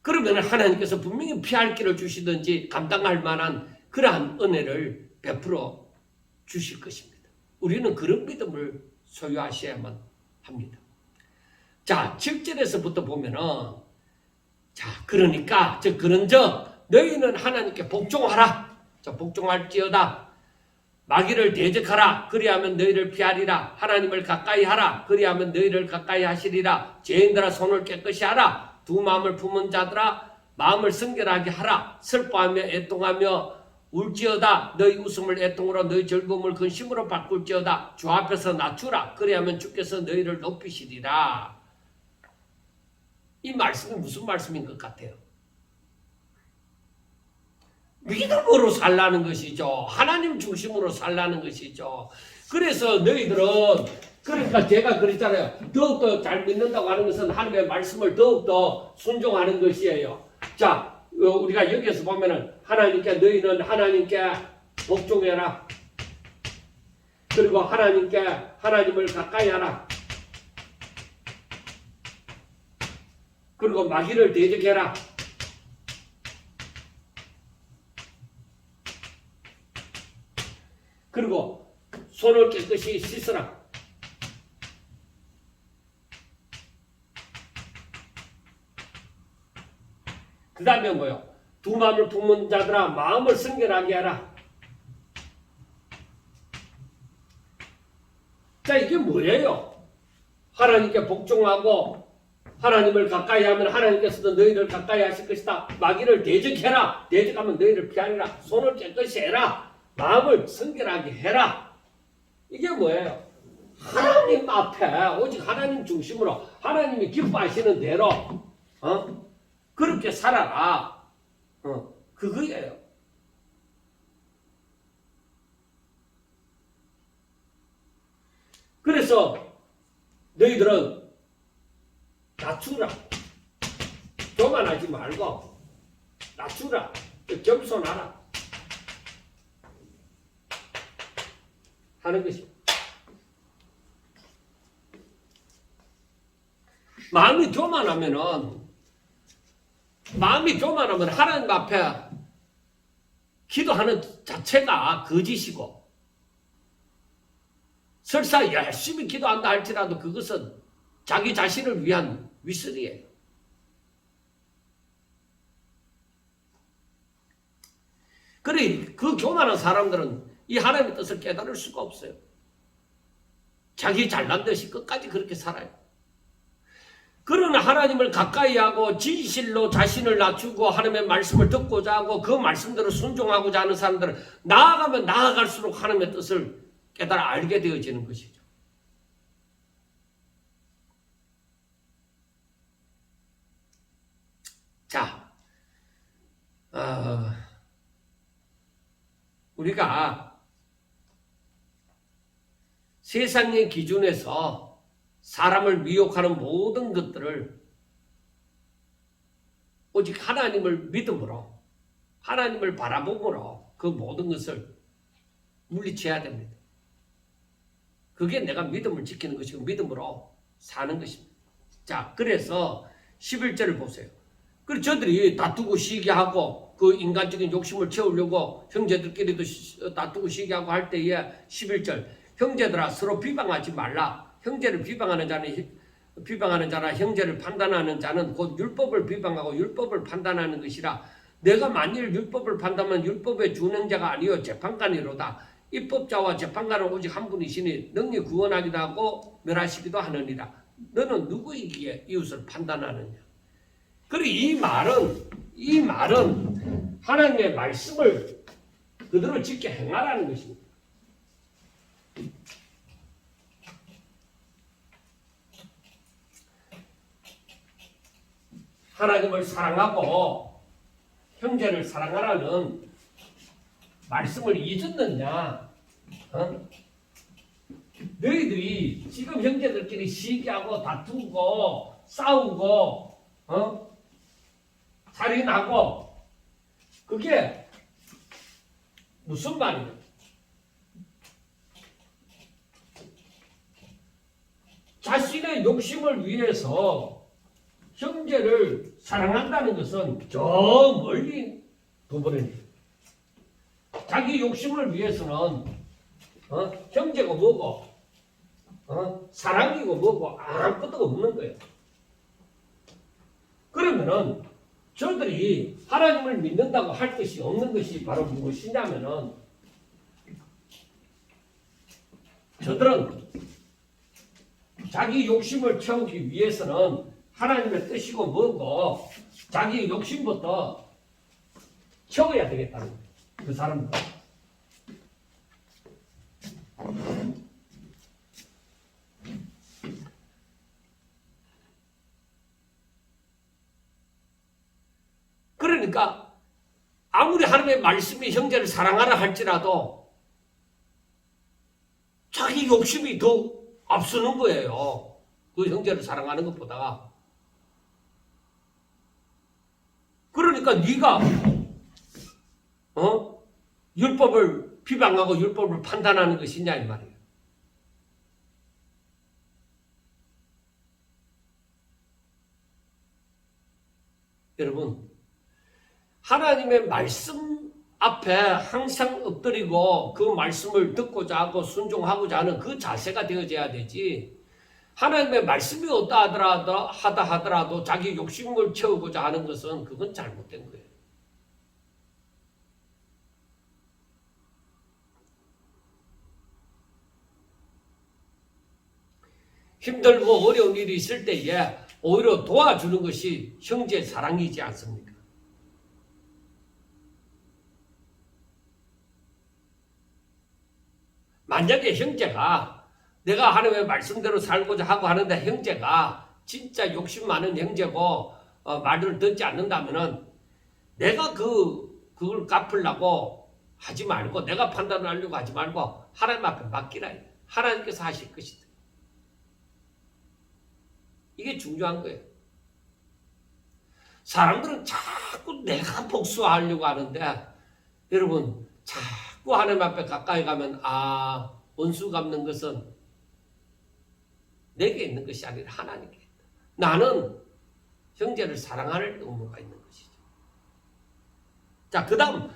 그러면 하나님께서 분명히 피할 길을 주시든지 감당할 만한 그러한 은혜를 베풀어 주실 것입니다. 우리는 그런 믿음을 소유하셔야만 합니다. 자, 7절에서부터 보면은 그러니까 그런즉 너희는 하나님께 복종하라. 복종할지어다. 마귀를 대적하라. 그리하면 너희를 피하리라. 하나님을 가까이 하라. 그리하면 너희를 가까이 하시리라. 죄인들아 손을 깨끗이 하라. 두 마음을 품은 자들아 마음을 성결하게 하라. 슬퍼하며 애통하며 울지어다. 너희 웃음을 애통으로 너희 즐거움을 근심으로 바꿀지어다. 주 앞에서 낮추라. 그리하면 주께서 너희를 높이시리라. 이 말씀이 무슨 말씀인 것 같아요? 믿음으로 살라는 것이죠. 하나님 중심으로 살라는 것이죠. 그래서 너희들은 그러니까 제가 그랬잖아요. 더욱더 잘 믿는다고 하는 것은 하나님의 말씀을 더욱더 순종하는 것이에요. 자, 우리가 여기에서 보면은 너희는 하나님께 복종해라. 그리고 하나님을 가까이 하라. 그리고 마귀를 대적해라. 그리고 손을 깨끗이 씻으라. 그 다음에 뭐요? 두 마음을 품은 자들아 마음을 성결하게 하라. 자, 이게 뭐예요? 하나님께 복종하고 하나님을 가까이 하면 하나님께서도 너희를 가까이 하실 것이다. 마귀를 대적해라. 대적하면 너희를 피하리라. 손을 깨끗이 해라. 마음을 성결하게 해라. 이게 뭐예요? 하나님 앞에 오직 하나님 중심으로 하나님이 기뻐하시는 대로 그렇게 살아라. 그거예요. 그래서 너희들은 낮추라. 교만하지 말고 낮추라. 겸손하라. 하는 것입니다. 마음이 교만하면 하나님 앞에 기도하는 자체가 거짓이고, 설사 열심히 기도한다 할지라도 그것은 자기 자신을 위한 위선이에요. 그래, 그 교만한 사람들은 이 하나님의 뜻을 깨달을 수가 없어요. 자기 잘난 듯이 끝까지 그렇게 살아요. 그러나 하나님을 가까이 하고 진실로 자신을 낮추고 하나님의 말씀을 듣고자 하고 그 말씀대로 순종하고자 하는 사람들은 나아가면 나아갈수록 하나님의 뜻을 깨달아 알게 되어지는 것이죠. 자, 우리가 세상의 기준에서 사람을 미혹하는 모든 것들을 오직 하나님을 믿음으로, 하나님을 바라봄으로 그 모든 것을 물리쳐야 됩니다. 그게 내가 믿음을 지키는 것이고 믿음으로 사는 것입니다. 자, 그래서 11절을 보세요. 그래서 저들이 다투고 시기하고 그 인간적인 욕심을 채우려고 형제들끼리도 다투고 시기하고 할 때에 11절, 형제들아 서로 비방하지 말라. 형제를 비방하는 자나 형제를 판단하는 자는 곧 율법을 비방하고 율법을 판단하는 것이라. 내가 만일 율법을 판단하면 율법의 준행자가 아니요 재판관이로다. 입법자와 재판관은 오직 한 분이시니 능히 구원하기도 하고 멸하시기도 하느니라. 너는 누구이기에 이웃을 판단하느냐. 그리고 이 말은 하나님의 말씀을 그대로 지켜 행하라는 것입니다. 하나님을 사랑하고 형제를 사랑하라는 말씀을 잊었느냐? 너희들이 지금 형제들끼리 시기하고 다투고 싸우고 살인하고 그게 무슨 말이에요? 자신의 욕심을 위해서 형제를 사랑한다는 것은 저 멀리 두버립니다. 자기 욕심을 위해서는 형제가 뭐고 사랑이고 뭐고 아무것도 없는 거예요. 그러면은 저들이 하나님을 믿는다고 할 것이 없는 것이 바로 무엇이냐면은 저들은 자기 욕심을 채우기 위해서는 하나님의 뜻이고 뭐고 자기 욕심부터 채워야 되겠다는 거예요. 그 사람들. 그러니까 아무리 하나님의 말씀이 형제를 사랑하라 할지라도 자기 욕심이 더 앞서는 거예요. 그 형제를 사랑하는 것보다. 그러니까 네가 율법을 비방하고 율법을 판단하는 것이냐 이 말이에요. 여러분, 하나님의 말씀 앞에 항상 엎드리고 그 말씀을 듣고자 하고 순종하고자 하는 그 자세가 되어져야 되지. 하나님의 말씀이 어떠하다 하더라도 자기 욕심을 채우고자 하는 것은 그건 잘못된 거예요. 힘들고 어려운 일이 있을 때에 오히려 도와주는 것이 형제 사랑이지 않습니까? 만약에 형제가 내가 하나님의 말씀대로 살고자 하고 하는데 형제가 진짜 욕심 많은 형제고 말을 듣지 않는다면은 내가 그걸 갚으려고 하지 말고 내가 판단하려고 하지 말고 하나님 앞에 맡기라. 하나님께서 하실 것이다. 이게 중요한 거예요. 사람들은 자꾸 내가 복수하려고 하는데 여러분 자꾸 하나님 앞에 가까이 가면 원수 갚는 것은 내게 있는 것이 아니라 하나님께 있다. 나는 형제를 사랑할 의무가 있는 것이죠. 자, 그 다음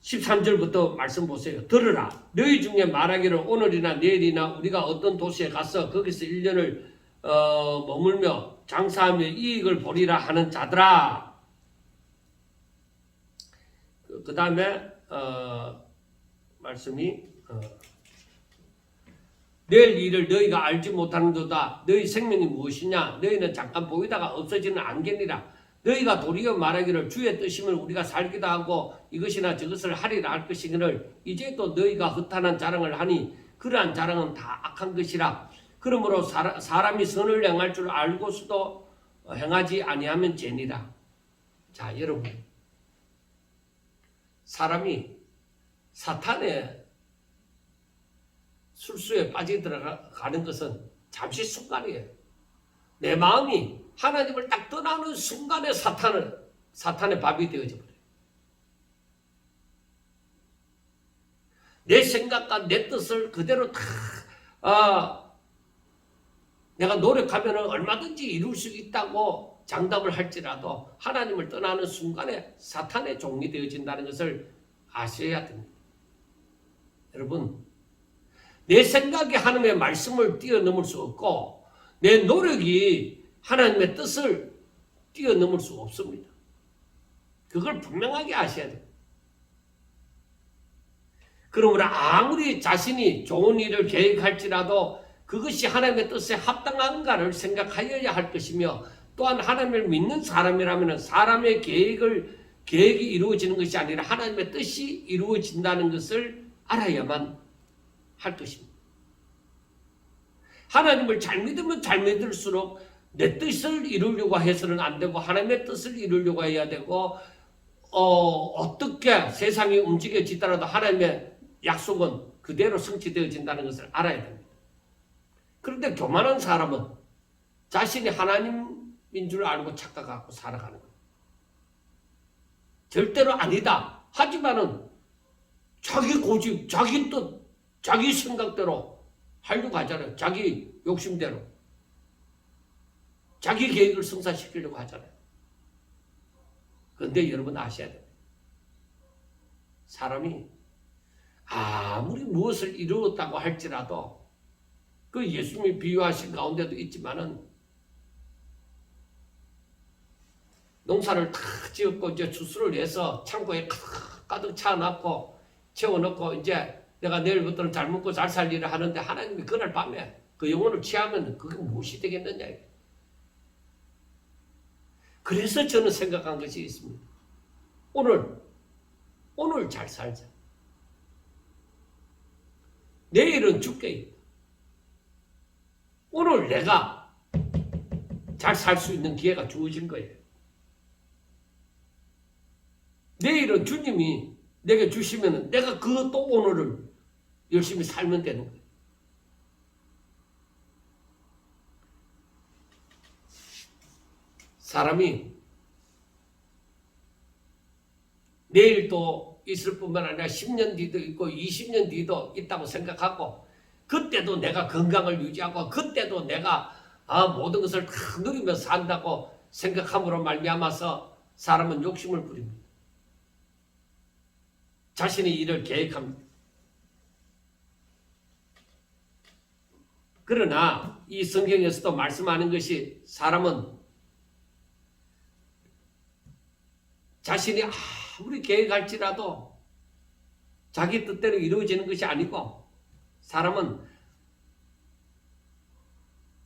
13절부터 말씀 보세요. 들으라. 너희 중에 말하기를 오늘이나 내일이나 우리가 어떤 도시에 가서 거기서 1년을 머물며 장사하며 이익을 보리라 하는 자들아. 그 다음에 말씀이 내일 일을 너희가 알지 못하는도다. 너희 생명이 무엇이냐? 너희는 잠깐 보이다가 없어지는 안개니라. 너희가 도리어 말하기를 주의 뜻이면 우리가 살기도 하고 이것이나 저것을 하리라 할 것이기를 이제 또 너희가 허탄한 자랑을 하니 그러한 자랑은 다 악한 것이라. 그러므로 사람이 선을 행할 줄 알고서도 행하지 아니하면 죄니라. 자, 여러분, 사람이 사탄의 술수에 빠져들어가는 것은 잠시 순간이에요. 내 마음이 하나님을 딱 떠나는 순간에 사탄의 밥이 되어져 버려요. 내 생각과 내 뜻을 그대로 내가 노력하면 얼마든지 이룰 수 있다고 장담을 할지라도 하나님을 떠나는 순간에 사탄의 종이 되어진다는 것을 아셔야 됩니다. 여러분, 내 생각이 하나님의 말씀을 뛰어넘을 수 없고 내 노력이 하나님의 뜻을 뛰어넘을 수 없습니다. 그걸 분명하게 아셔야 돼요. 그러므로 아무리 자신이 좋은 일을 계획할지라도 그것이 하나님의 뜻에 합당한가를 생각하여야 할 것이며 또한 하나님을 믿는 사람이라면 사람의 계획이 이루어지는 것이 아니라 하나님의 뜻이 이루어진다는 것을 알아야만 할 것입니다. 하나님을 잘 믿으면 잘 믿을수록 내 뜻을 이루려고 해서는 안 되고 하나님의 뜻을 이루려고 해야 되고 어떻게 세상이 움직여지더라도 하나님의 약속은 그대로 성취되어진다는 것을 알아야 됩니다. 그런데 교만한 사람은 자신이 하나님인 줄 알고 착각하고 살아가는 거예요. 절대로 아니다. 하지만은 자기 고집, 자기 뜻, 자기 생각대로 하려고 하잖아요. 자기 욕심대로. 자기 계획을 성사시키려고 하잖아요. 그런데 여러분 아셔야 돼요. 사람이 아무리 무엇을 이루었다고 할지라도 그 예수님이 비유하신 가운데도 있지만은 농사를 다 지었고 이제 추수를 해서 창고에 가득 차놓고 채워놓고 이제 내가 내일부터는 잘 먹고 잘 살 일을 하는데 하나님이 그날 밤에 그 영혼을 취하면 그게 무엇이 되겠느냐. 그래서 저는 생각한 것이 있습니다. 오늘 잘 살자. 내일은 죽게 있다. 오늘 내가 잘 살 수 있는 기회가 주어진 거예요. 내일은 주님이 내게 주시면 내가 그 또 오늘을 열심히 살면 되는 거예요. 사람이 내일도 있을 뿐만 아니라 10년 뒤도 있고 20년 뒤도 있다고 생각하고 그때도 내가 건강을 유지하고 그때도 내가 모든 것을 다 누리며 산다고 생각함으로 말미암아서 사람은 욕심을 부립니다. 자신의 일을 계획합니다. 그러나 이 성경에서도 말씀하는 것이 사람은 자신이 아무리 계획할지라도 자기 뜻대로 이루어지는 것이 아니고 사람은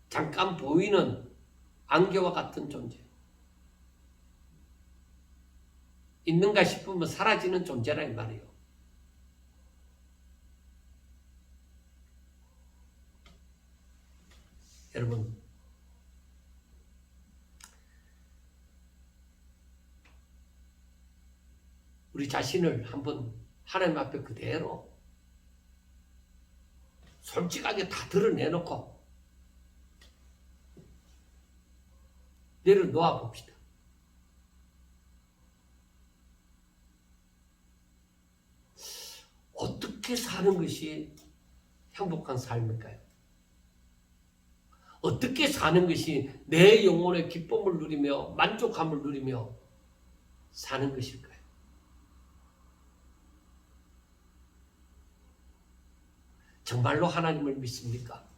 잠깐 보이는 안개와 같은 존재. 있는가 싶으면 사라지는 존재라 이 말이에요. 여러분, 우리 자신을 한번 하나님 앞에 그대로 솔직하게 다 드러내놓고 내려놓아 봅시다. 어떻게 사는 것이 행복한 삶일까요? 어떻게 사는 것이 내 영혼의 기쁨을 누리며 만족함을 누리며 사는 것일까요? 정말로 하나님을 믿습니까?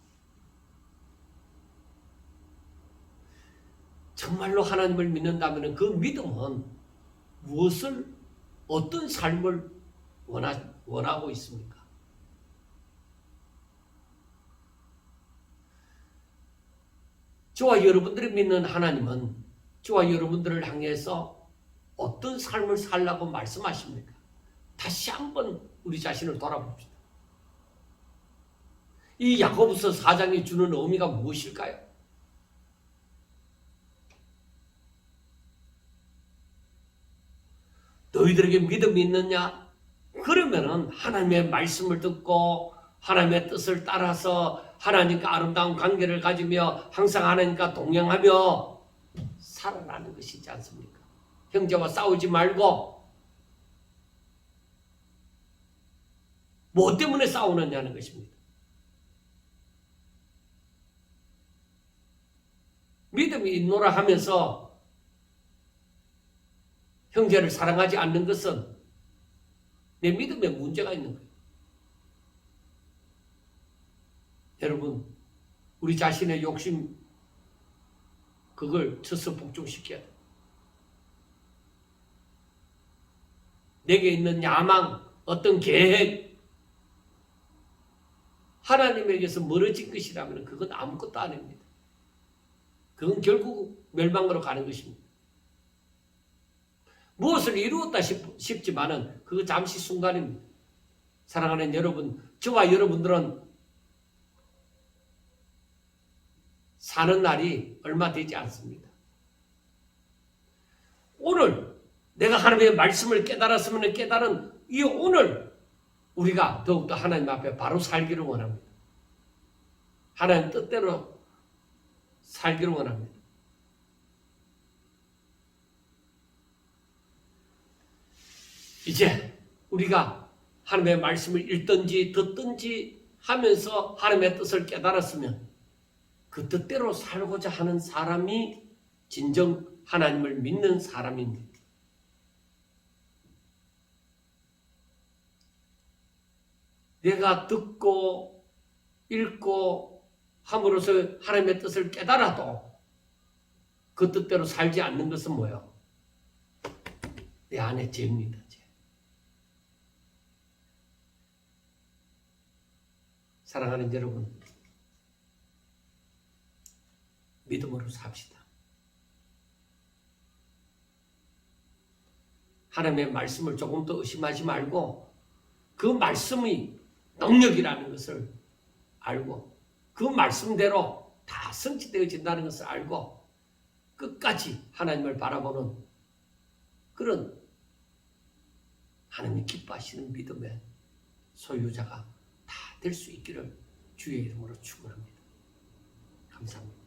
정말로 하나님을 믿는다면 그 믿음은 무엇을, 어떤 삶을 원하고 있습니까? 저와 여러분들이 믿는 하나님은 저와 여러분들을 향해서 어떤 삶을 살라고 말씀하십니까? 다시 한번 우리 자신을 돌아봅시다. 이 야고보서 4장이 주는 의미가 무엇일까요? 너희들에게 믿음이 있느냐? 그러면은 하나님의 말씀을 듣고 하나님의 뜻을 따라서 하나님과 아름다운 관계를 가지며 항상 하나님과 동행하며 살아가는 것이지 않습니까? 형제와 싸우지 말고, 뭐 때문에 싸우느냐는 것입니다. 믿음이 있노라 하면서 형제를 사랑하지 않는 것은 내 믿음에 문제가 있는 거예요. 여러분, 우리 자신의 욕심, 그걸 쳐서 복종시켜야 돼요. 내게 있는 야망, 어떤 계획, 하나님에게서 멀어진 것이라면 그건 아무것도 아닙니다. 그건 결국 멸망으로 가는 것입니다. 무엇을 이루었다 싶지만은 그거 잠시 순간입니다. 사랑하는 여러분, 저와 여러분들은 사는 날이 얼마 되지 않습니다. 오늘 내가 하나님의 말씀을 깨달았으면 깨달은 이 오늘 우리가 더욱더 하나님 앞에 바로 살기를 원합니다. 하나님 뜻대로 살기를 원합니다. 이제 우리가 하나님의 말씀을 읽든지 듣든지 하면서 하나님의 뜻을 깨달았으면 그 뜻대로 살고자 하는 사람이 진정 하나님을 믿는 사람입니다. 내가 듣고 읽고 함으로써 하나님의 뜻을 깨달아도 그 뜻대로 살지 않는 것은 뭐예요? 내 안에 죄입니다. 죄. 사랑하는 여러분, 믿음으로 삽시다. 하나님의 말씀을 조금 더 의심하지 말고 그 말씀이 능력이라는 것을 알고 그 말씀대로 다 성취되어진다는 것을 알고 끝까지 하나님을 바라보는 그런 하나님 기뻐하시는 믿음의 소유자가 다 될 수 있기를 주의 이름으로 축원합니다. 감사합니다.